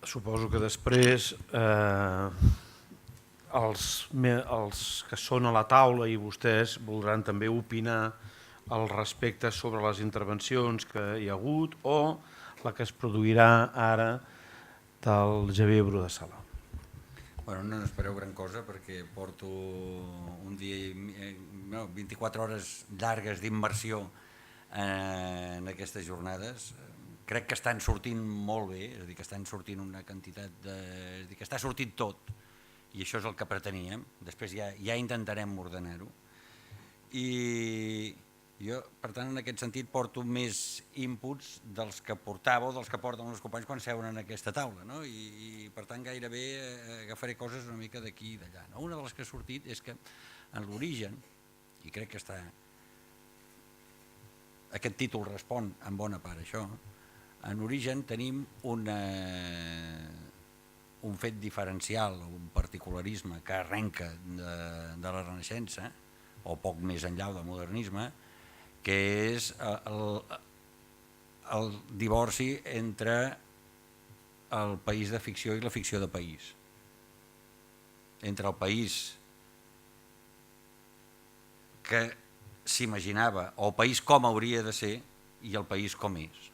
Suposo que després els que són a la taula i vostès voldran també opinar al respecte sobre les intervencions que hi ha hagut o la que es produirà ara del Xavier Bru de Sala. Bueno, no n'espereu gran cosa perquè porto un dia, 24 hores llargues d'immersió en aquestes jornades. Crec que estan sortint molt bé, és a dir, que estan sortint una quantitat de... És a dir, que està sortint tot, i això és el que preteníem. Després ja intentarem ordenar-ho. I jo, per tant, en aquest sentit, porto més inputs dels que portava o dels que porten els companys quan seuen en aquesta taula, no? I per tant, gairebé agafaré coses una mica d'aquí i d'allà. Una de les que ha sortit és que en l'origen, i crec que està... Aquest títol respon en bona part a això, en origen tenim un fet diferencial, un particularisme que arrenca de la Renaixença, o poc més enllà del modernisme, que és el divorci entre el país de ficció i la ficció de país. Entre el país que s'imaginava, o el país com hauria de ser, i el país com és.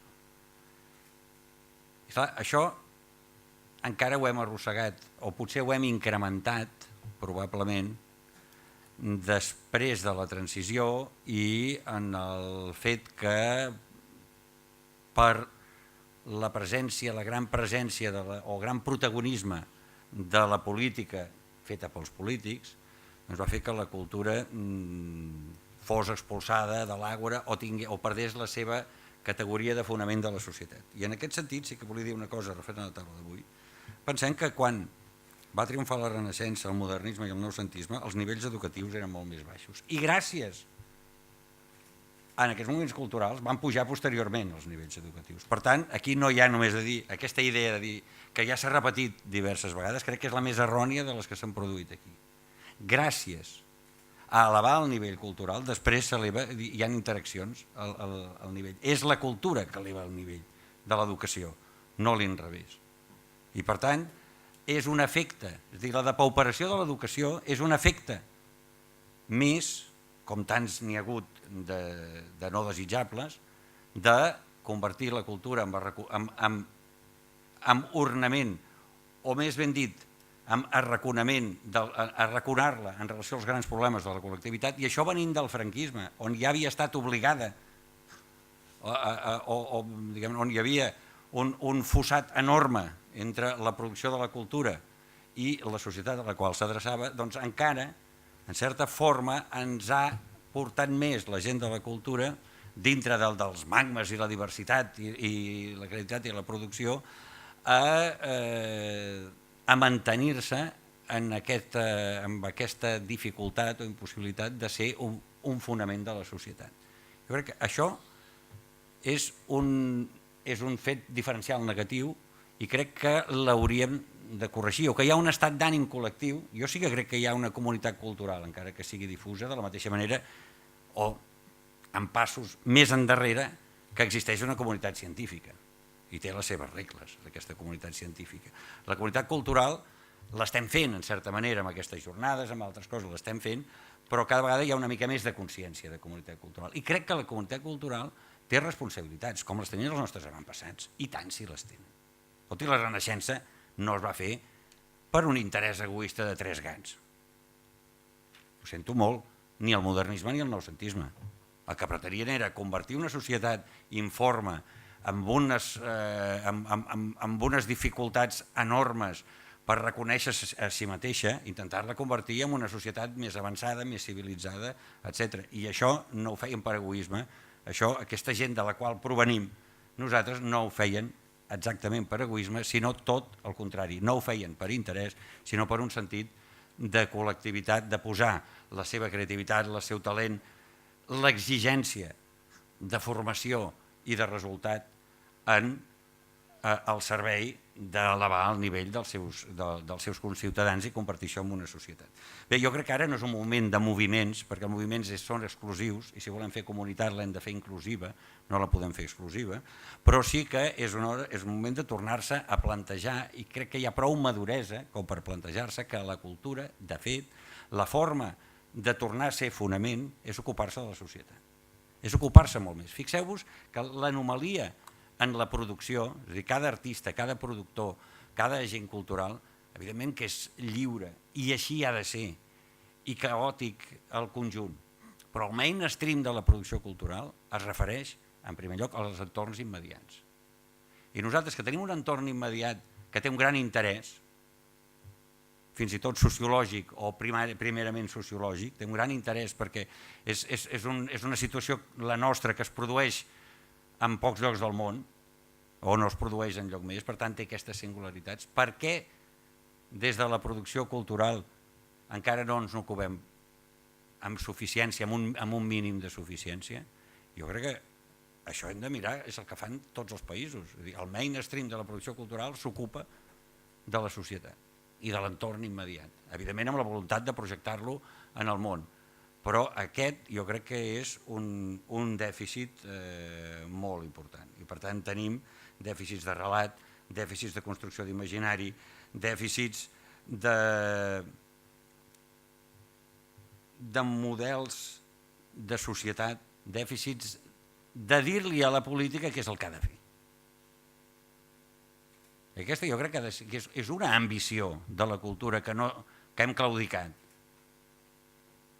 I clar, això encara ho hem arrossegat, o potser ho hem incrementat, probablement, després de la transició i en el fet que per la presència, la gran presència o gran protagonisme de la política feta pels polítics, doncs va fer que la cultura fos expulsada de l'àgora o perdés la seva categoria de fonament de la societat. I en aquest sentit sí que volia dir una cosa referent a la taula d'avui. Pensem que quan va triomfar la Renaixença, el modernisme i el noucentisme, els nivells educatius eren molt més baixos. I gràcies a aquests moments culturals van pujar posteriorment els nivells educatius. Per tant, aquí no hi ha només de dir, aquesta idea de dir que ja s'ha repetit diverses vegades, crec que és la més errònia de les que s'han produït aquí. Gràcies a elevar el nivell cultural, després hi ha interaccions al nivell. És la cultura que eleva el nivell de l'educació, no l'inrevés. I per tant, és un efecte, és a dir, la depauperació de l'educació és un efecte més, com tants n'hi ha hagut de no desitjables, de convertir la cultura en ornament, o més ben dit, amb arraconament, arraconar-la en relació als grans problemes de la col·lectivitat, i això venint del franquisme, on ja havia estat obligada, on hi havia un fossat enorme entre la producció de la cultura i la societat a la qual s'adreçava, doncs encara, en certa forma, ens ha portat més la gent de la cultura, dintre dels magmes i la diversitat i la creativitat i la producció, a mantenir-se en aquesta dificultat o impossibilitat de ser un fonament de la societat. Jo crec que això és un fet diferencial negatiu i crec que l'hauríem de corregir, o que hi ha un estat d'ànim col·lectiu. Jo sí que crec que hi ha una comunitat cultural, encara que sigui difusa, de la mateixa manera, o en passos més endarrere, que existeix una comunitat científica i té les seves regles, aquesta comunitat científica. La comunitat cultural l'estem fent, en certa manera, amb aquestes jornades, amb altres coses l'estem fent, però cada vegada hi ha una mica més de consciència de comunitat cultural. I crec que la comunitat cultural té responsabilitats, com les tenien els nostres avantpassats, i tant si les tenen. Tot i la Renaixença no es va fer per un interès egoista de tres gats. Ho sento molt, ni el modernisme ni el noucentisme. El que pretenien era convertir una societat informe amb unes dificultats enormes per reconèixer a si mateixa, intentar-la convertir en una societat més avançada, més civilitzada, etc. I això no ho feien per egoisme, aquesta gent de la qual provenim, nosaltres no ho feien exactament per egoisme, sinó tot el contrari. No ho feien per interès, sinó per un sentit de col·lectivitat, de posar la seva creativitat, el seu talent, l'exigència de formació i de resultat al servei d'elevar el nivell dels seus conciutadans i convertir això en una societat. Bé, jo crec que ara no és un moment de moviments, perquè els moviments són exclusius i si volem fer comunitat l'hem de fer inclusiva, no la podem fer exclusiva, però sí que és un moment de tornar-se a plantejar i crec que hi ha prou maduresa com per plantejar-se que la cultura, de fet, la forma de tornar a ser fonament és ocupar-se de la societat, és ocupar-se molt més. Fixeu-vos que l'anomalia en la producció, és a dir, cada artista, cada productor, cada agent cultural, evidentment que és lliure i així ha de ser, i caòtic el conjunt, però el mainstream de la producció cultural es refereix, en primer lloc, als entorns immediats. I nosaltres, que tenim un entorn immediat que té un gran interès, fins i tot sociològic o primerament sociològic, té un gran interès perquè és una situació, la nostra, que es produeix en pocs llocs del món, o no es produeix en lloc més, per tant té aquestes singularitats. Per què des de la producció cultural encara no ens n'ocupem amb suficiència, amb un mínim de suficiència? Jo crec que això hem de mirar, és el que fan tots els països. És a dir, el mainstream de la producció cultural s'ocupa de la societat i de l'entorn immediat, evidentment amb la voluntat de projectar-lo en el món. Però aquest jo crec que és un dèficit molt important i per tant tenim dèficits de relat, dèficits de construcció d'imaginari, dèficits de models de societat, dèficits de dir-li a la política què és el que ha de fer. Aquesta jo crec que és una ambició de la cultura que hem claudicat,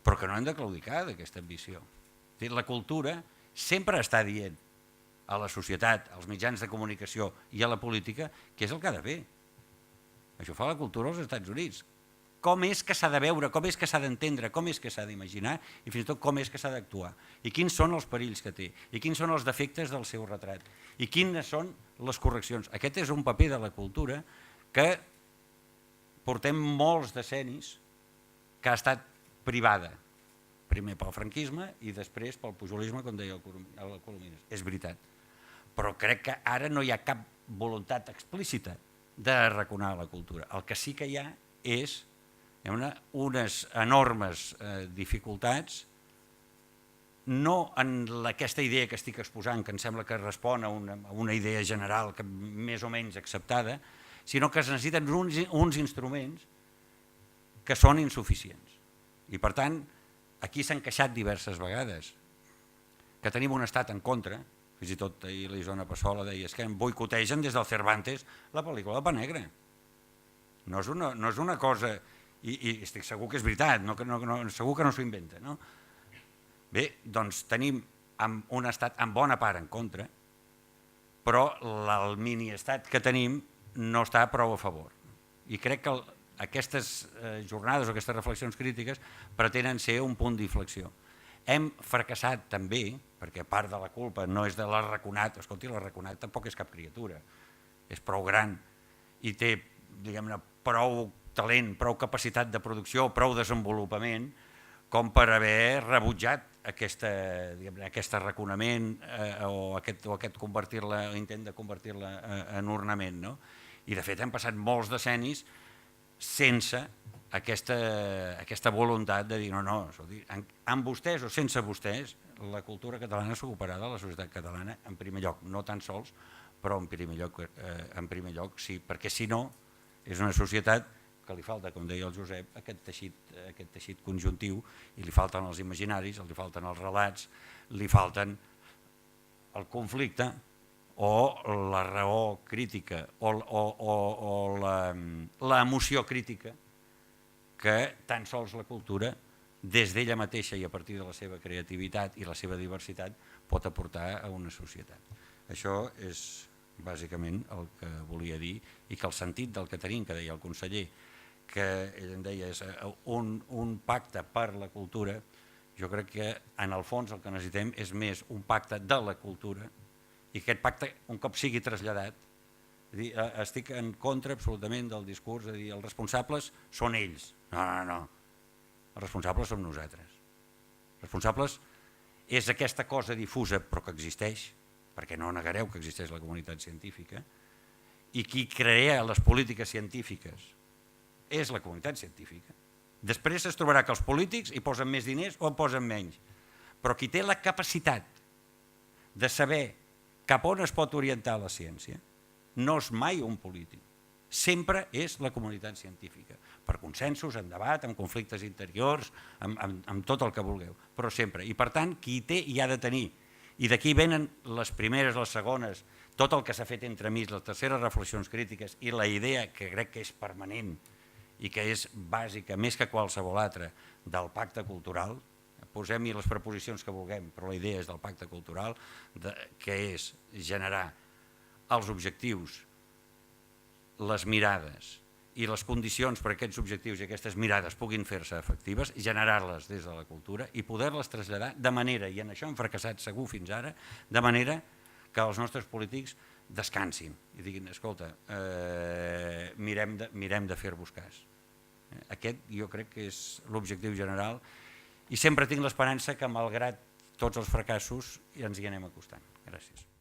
però que no hem de claudicar d'aquesta ambició. La cultura sempre està dient a la societat, als mitjans de comunicació i a la política què és el que ha de fer. Això fa la cultura als Estats Units. Com és que s'ha de veure, com és que s'ha d'entendre, com és que s'ha d'imaginar i fins i tot com és que s'ha d'actuar. I quins són els perills que té, i quins són els defectes del seu retrat, i quines són les correccions. Aquest és un paper de la cultura que portem molts decennis que ha estat privada, primer pel franquisme i després pel pujolisme, com deia el Colomines. És veritat. Però crec que ara no hi ha cap voluntat explícita de arraconar la cultura. El que sí que hi ha és unes enormes dificultats, no en aquesta idea que estic exposant, que em sembla que respon a una idea general que més o menys acceptada, sinó que es necessiten uns instruments que són insuficients. I per tant, aquí s'ha encaixat diverses vegades que tenim un estat en contra, fins i tot ahir l'Isona Passola deia que boicotegen des del Cervantes la pel·lícula de Pa Negre. No és una cosa, i estic segur que és veritat, segur que no s'ho inventa. Bé, doncs tenim un estat en bona part en contra, però el mini-estat que tenim no està prou a favor. I crec que aquestes jornades o aquestes reflexions crítiques pretenen ser un punt d'inflexió. Hem fracassat també, perquè part de la culpa no és de l'Arraconat, escolti, l'Arraconat tampoc és cap criatura, és prou gran i té, diguem-ne, prou talent, prou capacitat de producció, prou desenvolupament, com per haver rebutjat aquest arraconament o aquest intent de convertir-la en ornament. I de fet hem passat molts decennis sense aquesta voluntat de dir no, amb vostès o sense vostès la cultura catalana s'ocuparà de la societat catalana en primer lloc, no tan sols, però en primer lloc sí, perquè si no és una societat que li falta, com deia el Josep, aquest teixit conjuntiu i li falten els imaginaris, li falten els relats, li falten el conflicte o la raó crítica o l'emoció crítica que tan sols la cultura, des d'ella mateixa i a partir de la seva creativitat i la seva diversitat, pot aportar a una societat. Això és bàsicament el que volia dir i que el sentit del que tenim, que deia el conseller, que ell em deia és un pacte per la cultura, jo crec que en el fons el que necessitem és més un pacte de la cultura i aquest pacte un cop sigui traslladat, estic en contra absolutament del discurs de dir els responsables són ells. No, els responsables som nosaltres. Els responsables és aquesta cosa difusa però que existeix, perquè no negareu que existeix la comunitat científica, i qui crea les polítiques científiques és la comunitat científica. Després es trobarà que els polítics hi posen més diners o en posen menys, però qui té la capacitat de saber cap on es pot orientar la ciència no és mai un polític, sempre és la comunitat científica, per consensos, en debat, en conflictes interiors, amb tot el que vulgueu, però sempre. I per tant, qui té i ha de tenir, i d'aquí venen les primeres, les segones, tot el que s'ha fet entremig, les terceres reflexions crítiques i la idea que crec que és permanent i que és bàsica, més que qualsevol altra, del pacte cultural, posem-hi les preposicions que vulguem, però la idea és del pacte cultural, que és generar els objectius, les mirades i les condicions per a aquests objectius i aquestes mirades puguin fer-se efectives, generar-les des de la cultura i poder-les traslladar de manera, i en això hem fracassat segur fins ara, de manera que els nostres polítics descansin i diguin, escolta, mirem de fer-vos cas. Aquest jo crec que és l'objectiu general i sempre tinc l'esperança que malgrat tots els fracassos ens hi anem acostant. Gràcies.